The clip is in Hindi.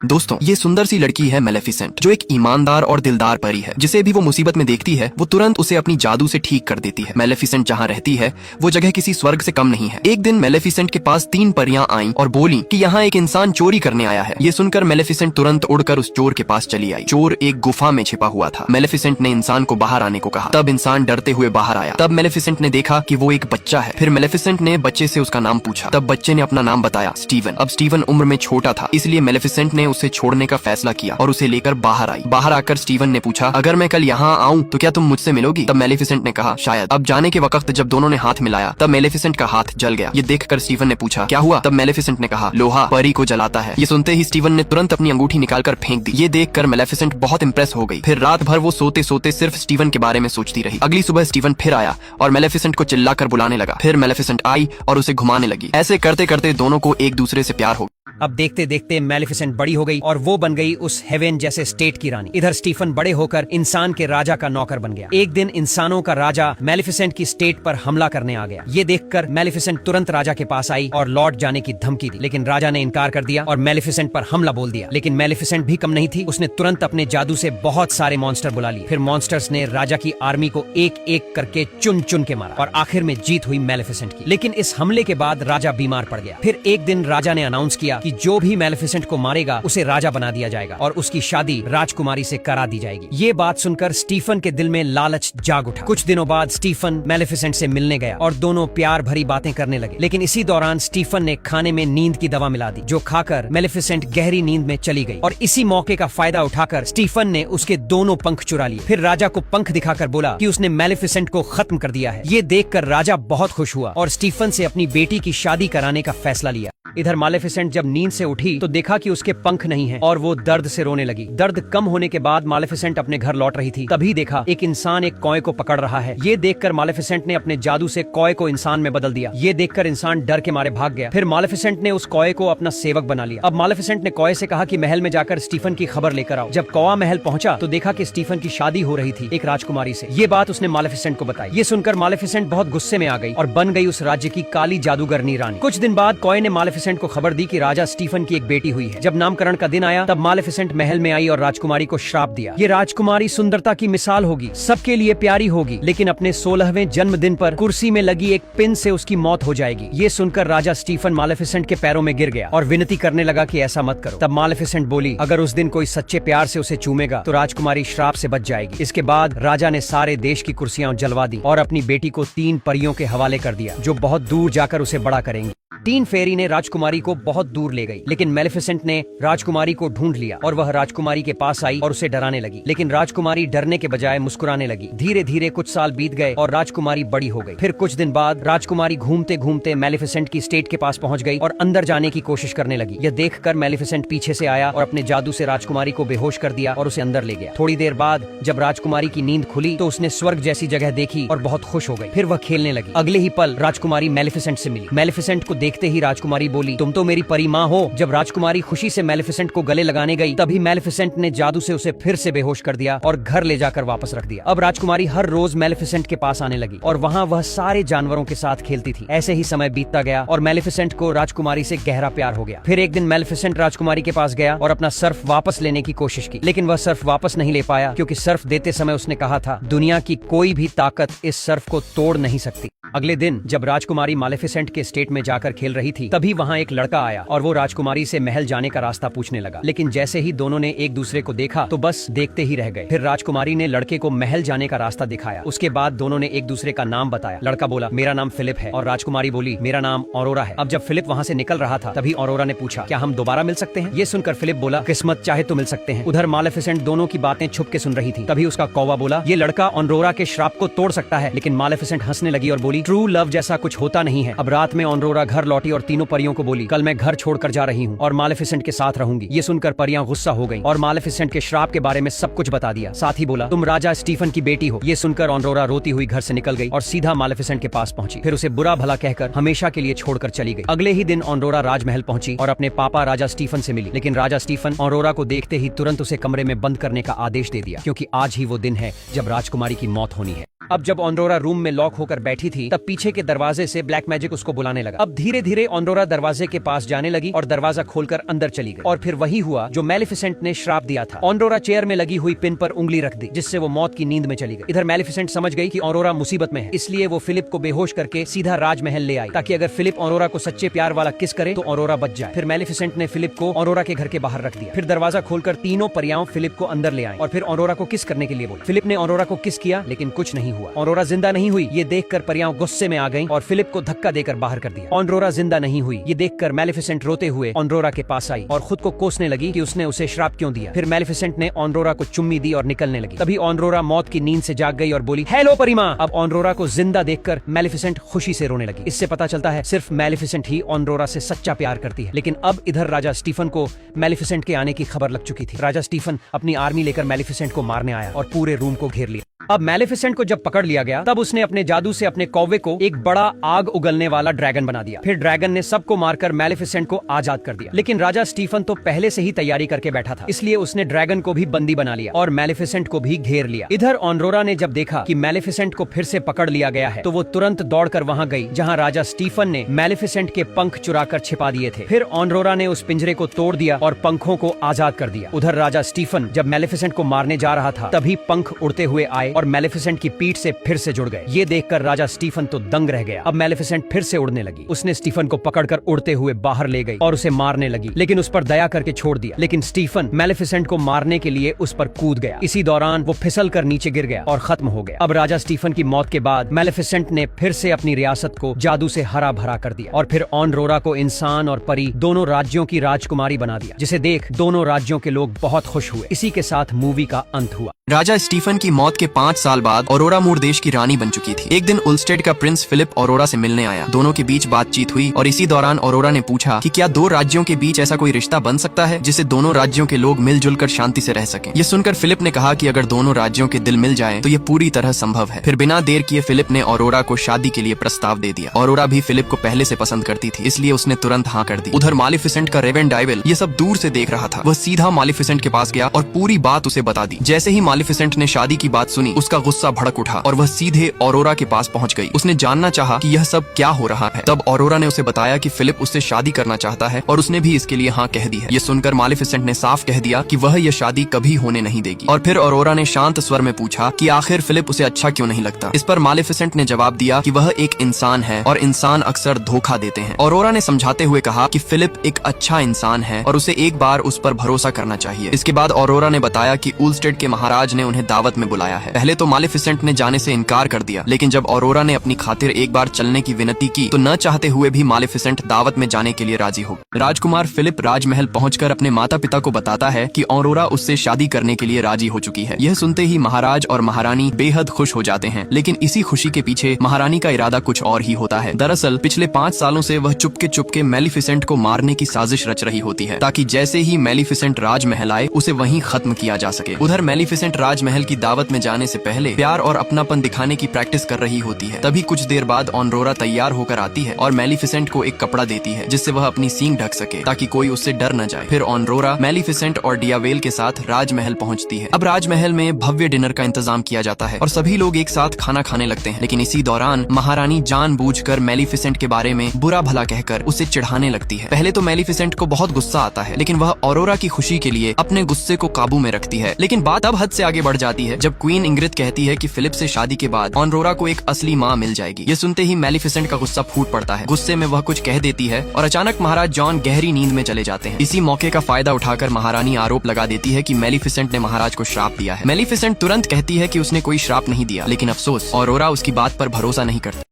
दोस्तों, ये सुंदर सी लड़की है मेलेफिसेंट, जो एक ईमानदार और दिलदार परी है। जिसे भी वो मुसीबत में देखती है वो तुरंत उसे अपनी जादू से ठीक कर देती है। मेलेफिसेंट जहाँ रहती है वो जगह किसी स्वर्ग से कम नहीं है। एक दिन मेलेफिसेंट के पास 3 परियां आईं और बोली कि यहाँ एक इंसान चोरी करने आया है। ये सुनकर मेलेफिसेंट तुरंत उड़कर उस चोर के पास चली आई। चोर एक गुफा में छिपा हुआ था। मेलेफिसेंट ने इंसान को बाहर आने को कहा। तब इंसान डरते हुए बाहर आया। तब मेलेफिसेंट ने देखा कि वो एक बच्चा है। फिर मेलेफिसेंट ने बच्चे से उसका नाम पूछा। तब बच्चे ने अपना नाम बताया, स्टीवन। अब स्टीवन उम्र में छोटा था, इसलिए मेलेफिसेंट ने उसे छोड़ने का फैसला किया और उसे लेकर बाहर आई। बाहर आकर स्टीवन ने पूछा, अगर मैं कल यहाँ आऊँ तो क्या तुम मुझसे मिलोगी? तब मेलेफिसेंट ने कहा, शायद। अब जाने के वक्त जब दोनों ने हाथ मिलाया तब मेलेफिसेंट का हाथ जल गया। ये देखकर स्टीवन ने पूछा, क्या हुआ? तब मेलेफिसेंट ने कहा, लोहा परी को जलाता है। ये सुनते ही स्टीवन ने तुरंत अपनी अंगूठी निकालकर फेंक दी। ये देखकर मेलेफिसेंट बहुत इंप्रेस हो गई। फिर रात भर वो सोते सोते सिर्फ स्टीवन के बारे में सोचती रही। अगली सुबह स्टीवन फिर आया और मेलेफिसेंट को चिल्लाकर बुलाने लगा। फिर मेलेफिसेंट आई और उसे घुमाने लगी। ऐसे करते करते दोनों को एक दूसरे से प्यार हो गया। अब देखते देखते मेलेफिसेंट बड़ी हो गई और वो बन गई उस हेवन जैसे स्टेट की रानी। इधर स्टीफन बड़े होकर इंसान के राजा का नौकर बन गया। एक दिन इंसानों का राजा मेलेफिसेंट की स्टेट पर हमला करने आ गया। ये देखकर मेलेफिसेंट तुरंत राजा के पास आई और लौट जाने की धमकी दी, लेकिन राजा ने इनकार कर दिया और मेलेफिसेंट पर हमला बोल दिया। लेकिन मेलेफिसेंट भी कम नहीं थी। उसने तुरंत अपने जादू से बहुत सारे मॉन्स्टर बुला लिए। फिर मॉन्स्टर्स ने राजा की आर्मी को एक एक करके चुन चुन के मारा और आखिर में जीत हुई मेलेफिसेंट की। लेकिन इस हमले के बाद राजा बीमार पड़ गया। फिर एक दिन राजा ने अनाउंस किया कि जो भी मेलेफिसेंट को मारेगा उसे राजा बना दिया जाएगा और उसकी शादी राजकुमारी से करा दी जाएगी। ये बात सुनकर स्टीफन के दिल में लालच जाग उठा। कुछ दिनों बाद स्टीफन मेलेफिसेंट से मिलने गया और दोनों प्यार भरी बातें करने लगे। लेकिन इसी दौरान स्टीफन ने खाने में नींद की दवा मिला दी, जो खाकर मेलेफिसेंट गहरी नींद में चली गई। और इसी मौके का फायदा उठाकर स्टीफन ने उसके दोनों पंख चुरा लिए। फिर राजा को पंख दिखाकर बोला कि उसने मेलेफिसेंट को खत्म कर दिया है। ये देखकर राजा बहुत खुश हुआ और स्टीफन से अपनी बेटी की शादी कराने का फैसला लिया। इधर मेलेफिसेंट जब नींद से उठी तो देखा कि उसके पंख नहीं हैं और वो दर्द से रोने लगी। दर्द कम होने के बाद मेलेफिसेंट अपने घर लौट रही थी। तभी देखा एक इंसान एक कौए को पकड़ रहा है। ये देखकर मेलेफिसेंट ने अपने जादू से कौए को इंसान में बदल दिया। ये देखकर इंसान डर के मारे भाग गया। फिर मेलेफिसेंट ने उस कौए को अपना सेवक बना लिया। अब मेलेफिसेंट ने कौए से कहा कि महल में जाकर स्टीफन की खबर लेकर आओ। जब कौआ महल पहुंचा तो देखा कि स्टीफन की शादी हो रही थी एक राजकुमारी से। ये बात उसने मेलेफिसेंट को बताई। ये सुनकर मेलेफिसेंट बहुत गुस्से में आ गई और बन गई उस राज्य की काली जादूगरनी रानी। कुछ दिन बाद कौए ने मेलेफिसेंट को खबर दी कि राजा स्टीफन की एक बेटी हुई है। जब नामकरण का दिन आया तब मेलेफिसेंट महल में आई और राजकुमारी को श्राप दिया। ये राजकुमारी सुंदरता की मिसाल होगी, सबके लिए प्यारी होगी, लेकिन अपने 16वें जन्मदिन पर कुर्सी में लगी एक पिन से उसकी मौत हो जाएगी। ये सुनकर राजा स्टीफन मेलेफिसेंट के पैरों में गिर गया और विनती करने लगा कि ऐसा मत करो। तब मेलेफिसेंट बोली, अगर उस दिन कोई सच्चे प्यार से उसे चूमेगा तो राजकुमारी श्राप से बच जाएगी। इसके बाद राजा ने सारे देश की कुर्सियां जलवा दी और अपनी बेटी को 3 परियों के हवाले कर दिया, जो बहुत दूर जाकर उसे बड़ा करेंगी। 3 फेरी ने राजकुमारी को बहुत दूर ले गई, लेकिन मेलेफिसेंट ने राजकुमारी को ढूंढ लिया और वह राजकुमारी के पास आई और उसे डराने लगी। लेकिन राजकुमारी डरने के बजाय मुस्कुराने लगी। धीरे धीरे कुछ साल बीत गए और राजकुमारी बड़ी हो गई। फिर कुछ दिन बाद राजकुमारी घूमते घूमते मेलेफिसेंट की स्टेट के पास पहुंच गई और अंदर जाने की कोशिश करने लगी। यह देखकर मेलेफिसेंट पीछे से आया और अपने जादू से राजकुमारी को बेहोश कर दिया और उसे अंदर ले गया। थोड़ी देर बाद जब राजकुमारी की नींद खुली तो उसने स्वर्ग जैसी जगह देखी और बहुत खुश हो गई। फिर वह खेलने लगी। अगले ही पल राजकुमारी मेलेफिसेंट से मिली। मेलेफिसेंट को देखते ही राजकुमारी बोली, तुम तो मेरी परी माँ हो। जब राजकुमारी खुशी से मेलेफिसेंट को गले लगाने गई तभी मेलेफिसेंट ने जादू से उसे फिर से बेहोश कर दिया और घर ले जाकर वापस रख दिया। अब राजकुमारी हर रोज मेलेफिसेंट के पास आने लगी और वहाँ वह सारे जानवरों के साथ खेलती थी। ऐसे ही समय बीतता गया और मेलेफिसेंट को राजकुमारी से गहरा प्यार हो गया। फिर एक दिन मेलेफिसेंट राजकुमारी के पास गया और अपना सर्फ वापस लेने की कोशिश की, लेकिन वह सर्फ वापस नहीं ले पाया, क्योंकि सर्फ देते समय उसने कहा था, दुनिया की कोई भी ताकत इस सर्फ को तोड़ नहीं सकती। अगले दिन जब राजकुमारी मेलेफिसेंट के स्टेट में जाकर खेल रही थी तभी वहाँ एक लड़का आया और वो राजकुमारी से महल जाने का रास्ता पूछने लगा। लेकिन जैसे ही दोनों ने एक दूसरे को देखा तो बस देखते ही रह गए। फिर राजकुमारी ने लड़के को महल जाने का रास्ता दिखाया। उसके बाद दोनों ने एक दूसरे का नाम बताया। लड़का बोला, मेरा नाम फिलिप है, और राजकुमारी बोली, मेरा नाम ऑरोरा है। अब जब फिलिप वहाँ से निकल रहा था तभी ऑरोरा ने पूछा, क्या हम दोबारा मिल सकते हैं? ये सुनकर फिलिप बोला, किस्मत चाहे तो मिल सकते हैं। उधर मेलेफिसेंट दोनों की बातें छुप के सुन रही थी। तभी उसका कौवा बोला, ये लड़का ऑरोरा के श्राप को तोड़ सकता है। लेकिन मेलेफिसेंट हंसने लगी और बोली, ट्रू लव जैसा कुछ होता नहीं है। अब रात में ऑरोरा घर लौटी और तीनों परियों को बोली, कल मैं घर छोड़कर जा रही हूँ और मेलेफिसेंट के साथ रहूंगी। ये सुनकर परियां गुस्सा हो गईं और मेलेफिसेंट के श्राप के बारे में सब कुछ बता दिया। साथ ही बोला, तुम राजा स्टीफन की बेटी हो। ये सुनकर ऑरोरा रोती हुई घर से निकल गई और सीधा मेलेफिसेंट के पास पहुंची। फिर उसे बुरा भला कहकर हमेशा के लिए छोड़कर चली गई। अगले ही दिन ऑरोरा राजमहल पहुंची और अपने पापा राजा स्टीफन से मिली। लेकिन राजा स्टीफन ऑरोरा को देखते ही तुरंत उसे कमरे में बंद करने का आदेश दे दिया, क्योंकि आज ही वो दिन है जब राजकुमारी की मौत होनी है। अब जब ऑनरोरा रूम में लॉक होकर बैठी थी तब पीछे के दरवाजे से ब्लैक मैजिक उसको बुलाने लगा। अब धीरे धीरे ऑनरोरा दरवाजे के पास जाने लगी और दरवाजा खोलकर अंदर चली गई। और फिर वही हुआ जो मैलेफिसेंट ने श्राप दिया था। ऑनरोरा चेयर में लगी हुई पिन पर उंगली रख दी, जिससे वो मौत की नींद में चली गई। इधर मैलेफिसेंट समझ गई कि ऑनरोरा मुसीबत में है, इसलिए वो फिलिप को बेहोश करके सीधा राजमहल ले आई, ताकि अगर फिलिप ऑनरोरा को सच्चे प्यार वाला किस करे तो ऑनरोरा बच जाए। फिर मैलेफिसेंट ने फिलिप को ऑनरोरा के घर के बाहर रख दिया। फिर दरवाजा खोलकर तीनों परियां फिलिप को अंदर ले आई और फिर ऑनरोरा को किस करने के लिए बोली। फिलिप ने ऑनरोरा को किस किया, लेकिन कुछ नहीं हुआ। ऑनरोरा जिंदा नहीं हुई। ये देखकर परियां गुस्से में आ गईं और फिलिप को धक्का देकर बाहर कर दिया। ऑनरोरा जिंदा नहीं हुई। ये देखकर मैलेफिसेंट रोते हुए ऑनरोरा के पास आई और खुद को कोसने लगी कि उसने उसे श्राप क्यों दिया। फिर मैलेफिसेंट ने ऑनरोरा को चुम्मी दी और निकलने लगी। तभी ऑनरोरा मौत की नींद से जाग गई और बोली, हेलो परिमा। अब ऑनरोरा को जिंदा देखकर मैलेफिसेंट खुशी से रोने लगी। इससे पता चलता है सिर्फ मैलेफिसेंट ही ऑनरोरा से सच्चा प्यार करती है। लेकिन अब इधर राजा स्टीफन को मैलेफिसेंट के आने की खबर लग चुकी थी। राजा स्टीफन अपनी आर्मी लेकर मैलेफिसेंट को मारने आया और पूरे रूम को घेर लिया। अब मैलेफिसेंट को जब पकड़ लिया गया तब उसने अपने जादू से अपने कौवे को एक बड़ा आग उगलने वाला ड्रैगन बना दिया। फिर ड्रैगन ने सबको मारकर मैलेफिसेंट को आजाद कर दिया। लेकिन राजा स्टीफन तो पहले से ही तैयारी करके बैठा था, इसलिए उसने ड्रैगन को भी बंदी बना लिया और मैलेफिसेंट को भी घेर लिया। इधर ऑनरोरा ने जब देखा कि मैलेफिसेंट को फिर से पकड़ लिया गया है तो वो तुरंत दौड़कर वहां गई जहां राजा स्टीफन ने मैलेफिसेंट के पंख चुराकर छिपा दिए थे। फिर ऑनरोरा ने उस पिंजरे को तोड़ दिया और पंखों को आजाद कर दिया। उधर राजा स्टीफन जब मैलेफिसेंट को मारने जा रहा था तभी पंख उड़ते हुए आए और मैलेफिसेंट की पीठ से फिर से जुड़ गए। ये देखकर राजा स्टीफन तो दंग रह गया। अब मैलेफिसेंट फिर से उड़ने लगी। उसने स्टीफन को पकड़कर उड़ते हुए बाहर ले गई और उसे मारने लगी, लेकिन उस पर दया करके छोड़ दिया। लेकिन स्टीफन मैलेफिसेंट को मारने के लिए उस पर कूद गया। इसी दौरान वो फिसल कर नीचे गिर गया और खत्म हो गया। अब राजा स्टीफन की मौत के बाद मैलेफिसेंट ने फिर से अपनी रियासत को जादू से हरा भरा कर दिया और फिर ऑनरोरा को इंसान और परी दोनों राज्यों की राजकुमारी बना दिया, जिसे देख दोनों राज्यों के लोग बहुत खुश हुए। इसी के साथ मूवी का अंत हुआ। राजा स्टीफन की मौत के 5 साल बाद ऑरोरा मूर देश की रानी बन चुकी थी। एक दिन उल्स्टेड का प्रिंस फिलिप ऑरोरा से मिलने आया। दोनों के बीच बातचीत हुई और इसी दौरान ऑरोरा ने पूछा कि क्या 2 राज्यों के बीच ऐसा कोई रिश्ता बन सकता है जिससे दोनों राज्यों के लोग मिलजुल कर शांति से रह सकें। ये सुनकर फिलिप ने कहा कि अगर दोनों राज्यों के दिल मिल जाएं तो ये पूरी तरह संभव है। फिर बिना देर किए फिलिप ने ऑरोरा को शादी के लिए प्रस्ताव दे दिया। ऑरोरा भी फिलिप को पहले से पसंद करती थी, इसलिए उसने तुरंत हाँ कर दी। उधर मालेफिसेंट का रेवेन डाइवल ये सब दूर से देख रहा था। वह सीधा मालेफिसेंट के पास गया और पूरी बात उसे बता दी। जैसे ही मालेफिसेंट ने शादी की बात सुनी उसका गुस्सा भड़क उठा और वह सीधे ऑरोरा के पास पहुंच गई। उसने जानना चाहा कि यह सब क्या हो रहा है। तब ऑरोरा ने उसे बताया कि फिलिप उससे शादी करना चाहता है और उसने भी इसके लिए हाँ कह दी है। ये सुनकर मालेफिसेंट ने साफ कह दिया कि वह यह शादी कभी होने नहीं देगी। और फिर ऑरोरा ने शांत स्वर में पूछा कि आखिर फिलिप उसे अच्छा क्यों नहीं लगता। इस पर मालेफिसेंट ने जवाब दिया कि वह एक इंसान है और इंसान अक्सर धोखा देते हैं। ऑरोरा ने समझाते हुए कहा कि फिलिप एक अच्छा इंसान है और उसे एक बार उस पर भरोसा करना चाहिए। इसके बाद ऑरोरा ने बताया कि उल्स्टेड के महाराज ने उन्हें दावत में बुलाया है। पहले तो मालेफिसेंट ने जाने से इनकार कर दिया, लेकिन जब ऑरोरा ने अपनी खातिर एक बार चलने की विनती की तो न चाहते हुए भी मालेफिसेंट दावत में जाने के लिए राजी हो। राजकुमार फिलिप राजमहल पहुंचकर अपने माता पिता को बताता है कि ऑरोरा उससे शादी करने के लिए राजी हो चुकी है। यह सुनते ही महाराज और महारानी बेहद खुश हो जाते हैं, लेकिन इसी खुशी के पीछे महारानी का इरादा कुछ और ही होता है। दरअसल पिछले 5 सालों से वह चुपके मैलेफिसेंट को मारने की साजिश रच रही होती है, ताकि जैसे ही मैलेफिसेंट राजमहल आए उसे वहीं खत्म किया जा सके। उधर मैलेफिसेंट राजमहल की दावत में जाने से पहले प्यार और अपनापन दिखाने की प्रैक्टिस कर रही होती है। तभी कुछ देर बाद ऑनरोरा तैयार होकर आती है और मैलेफिसेंट को एक कपड़ा देती है जिससे वह अपनी सींग ढक सके, ताकि कोई उससे डर न जाए। फिर ऑनरोरा मैलेफिसेंट और डियावेल के साथ राजमहल पहुंचती है। अब राजमहल में भव्य डिनर का इंतजाम किया जाता है और सभी लोग एक साथ खाना खाने लगते हैं। लेकिन इसी दौरान महारानी जानबूझकर मैलेफिसेंट के बारे में बुरा भला कहकर उसे चिढ़ाने लगती है। पहले तो मैलेफिसेंट को बहुत गुस्सा आता है, लेकिन वह ऑरोरा की खुशी के लिए अपने गुस्से को काबू में रखती है। लेकिन बात अब हद से आगे बढ़ जाती है जब क्वीन इंग्रिड कहती है कि फिलिप से शादी के बाद ऑनरोरा को एक असली माँ मिल जाएगी। ये सुनते ही मैलेफिसेंट का गुस्सा फूट पड़ता है। गुस्से में वह कुछ कह देती है और अचानक महाराज जॉन गहरी नींद में चले जाते हैं। इसी मौके का फायदा उठाकर महारानी आरोप लगा देती है कि मैलेफिसेंट ने महाराज को श्राप दिया है। मैलेफिसेंट तुरंत कहती है कि उसने कोई श्राप नहीं दिया, लेकिन अफसोस ऑरोरा उसकी बात पर भरोसा नहीं करती।